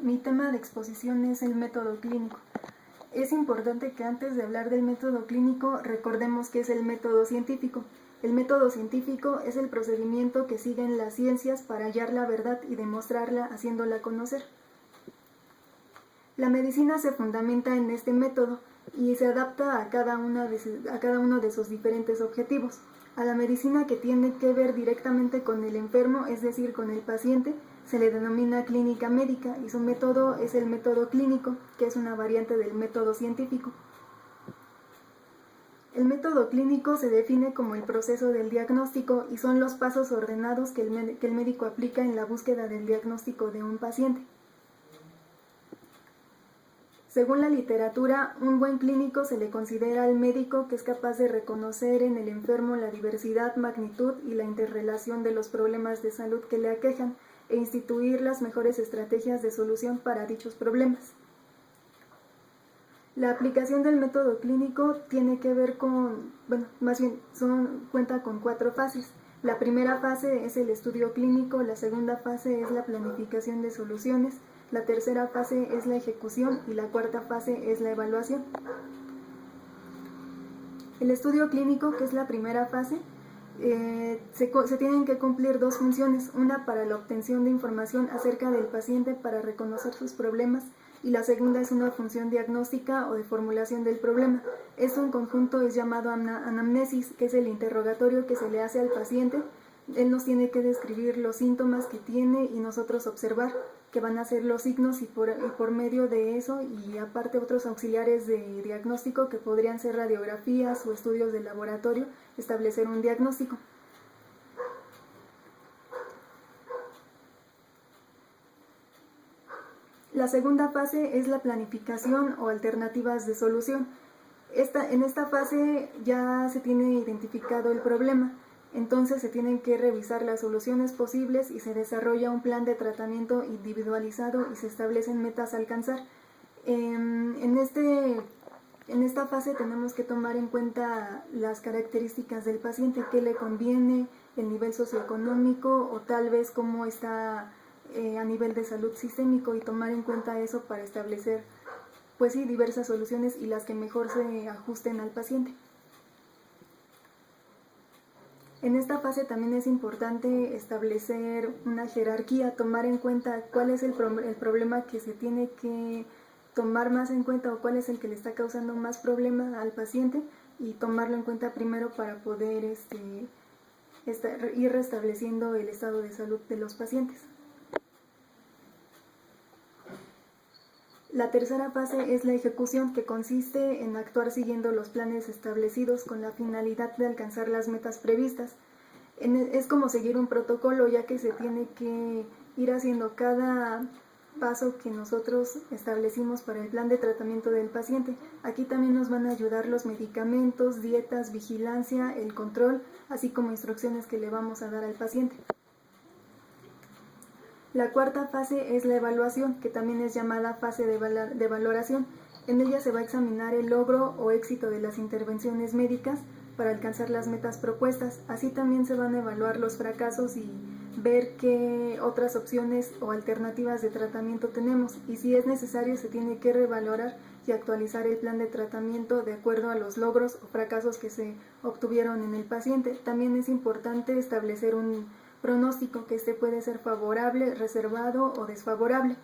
Mi tema de exposición es el método clínico. Es importante que antes de hablar del método clínico recordemos qué es el método científico. El método científico es el procedimiento que siguen las ciencias para hallar la verdad y demostrarla haciéndola conocer. La medicina se fundamenta en este método y se adapta a cada uno de sus diferentes objetivos. A la medicina que tiene que ver directamente con el enfermo, es decir, con el paciente, se le denomina clínica médica y su método es el método clínico, que es una variante del método científico. El método clínico se define como el proceso del diagnóstico y son los pasos ordenados que el médico aplica en la búsqueda del diagnóstico de un paciente. Según la literatura, un buen clínico se le considera al médico que es capaz de reconocer en el enfermo la diversidad, magnitud y la interrelación de los problemas de salud que le aquejan e instituir las mejores estrategias de solución para dichos problemas. La aplicación del método clínico tiene que ver cuenta con 4 fases. La primera fase es el estudio clínico, la segunda fase es la planificación de soluciones, la tercera fase es la ejecución y la cuarta fase es la evaluación. El estudio clínico, que es la primera fase, se tienen que cumplir 2 funciones, una para la obtención de información acerca del paciente para reconocer sus problemas y la segunda es una función diagnóstica o de formulación del problema. Esto en conjunto es llamado anamnesis, que es el interrogatorio que se le hace al paciente. Él nos tiene que describir los síntomas que tiene y nosotros observar que van a ser los signos y por medio de eso y aparte otros auxiliares de diagnóstico que podrían ser radiografías o estudios de laboratorio, establecer un diagnóstico. La segunda fase es la planificación o alternativas de solución. En esta fase ya se tiene identificado el problema, entonces se tienen que revisar las soluciones posibles y se desarrolla un plan de tratamiento individualizado y se establecen metas a alcanzar. En esta fase tenemos que tomar en cuenta las características del paciente, qué le conviene, el nivel socioeconómico o tal vez cómo está a nivel de salud sistémico y tomar en cuenta eso para establecer diversas soluciones y las que mejor se ajusten al paciente. En esta fase también es importante establecer una jerarquía, tomar en cuenta cuál es el problema que se tiene que tomar más en cuenta o cuál es el que le está causando más problema al paciente y tomarlo en cuenta primero para poder ir restableciendo el estado de salud de los pacientes. La tercera fase es la ejecución, que consiste en actuar siguiendo los planes establecidos con la finalidad de alcanzar las metas previstas. Es como seguir un protocolo, ya que se tiene que ir haciendo cada paso que nosotros establecimos para el plan de tratamiento del paciente. Aquí también nos van a ayudar los medicamentos, dietas, vigilancia, el control, así como instrucciones que le vamos a dar al paciente. La cuarta fase es la evaluación, que también es llamada fase de valoración. En ella se va a examinar el logro o éxito de las intervenciones médicas para alcanzar las metas propuestas. Así también se van a evaluar los fracasos y ver qué otras opciones o alternativas de tratamiento tenemos. Y si es necesario, se tiene que revalorar y actualizar el plan de tratamiento de acuerdo a los logros o fracasos que se obtuvieron en el paciente. También es importante establecer un pronóstico, que puede ser favorable, reservado o desfavorable.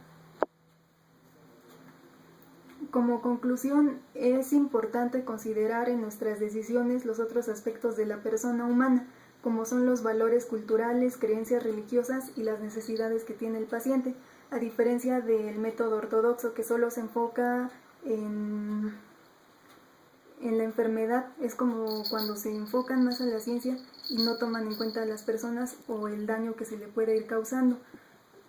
Como conclusión, es importante considerar en nuestras decisiones los otros aspectos de la persona humana, como son los valores culturales, creencias religiosas y las necesidades que tiene el paciente, a diferencia del método ortodoxo, que solo se enfoca en la enfermedad. Es como cuando se enfocan más a la ciencia y no toman en cuenta a las personas o el daño que se le puede ir causando.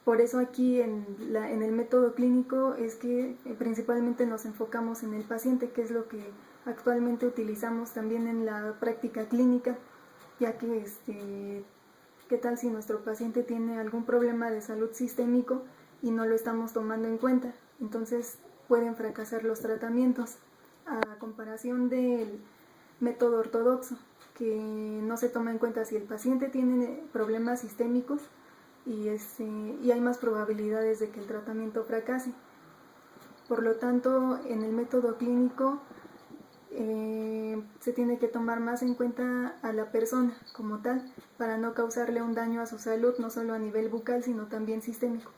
Por eso aquí en el método clínico es que principalmente nos enfocamos en el paciente, que es lo que actualmente utilizamos también en la práctica clínica, ya que ¿qué tal si nuestro paciente tiene algún problema de salud sistémico y no lo estamos tomando en cuenta? Entonces pueden fracasar los tratamientos, a comparación del método ortodoxo, que no se toma en cuenta si el paciente tiene problemas sistémicos y hay más probabilidades de que el tratamiento fracase. Por lo tanto, en el método clínico se tiene que tomar más en cuenta a la persona como tal para no causarle un daño a su salud, no solo a nivel bucal, sino también sistémico.